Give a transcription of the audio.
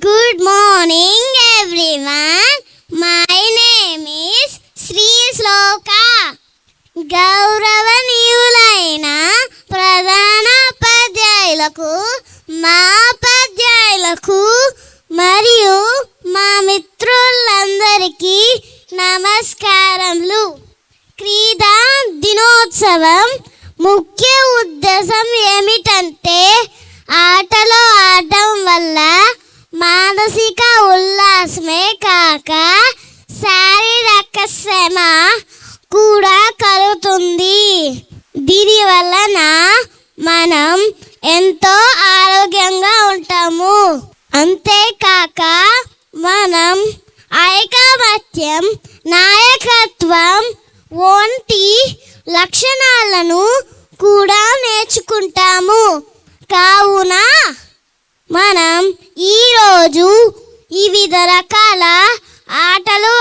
Good morning everyone. My name is Sri Sloka. గౌరవనీయులైన ప్రధానోపాధ్యాయులకు, మా ఉపాధ్యాయులకు మరియు మా మిత్రులందరికీ నమస్కారములు. క్రీడా దినోత్సవం ముఖ్య ఉద్దేశం ఏమిటంటే ఆటలు ఆడటం వల్ల మానసిక ఉల్లాసమే కాక శారీరక శ్రమ కూడా కలుగుతుంది. దీని వలన మనం ఎంతో ఆరోగ్యంగా ఉంటాము. అంతేకాక మనం ఐకమత్యం, నాయకత్వం వంటి లక్షణాలను కూడా నేర్చుకుంటాము. కావున మనం ఈరోజు వివిధ రకాల ఆటలు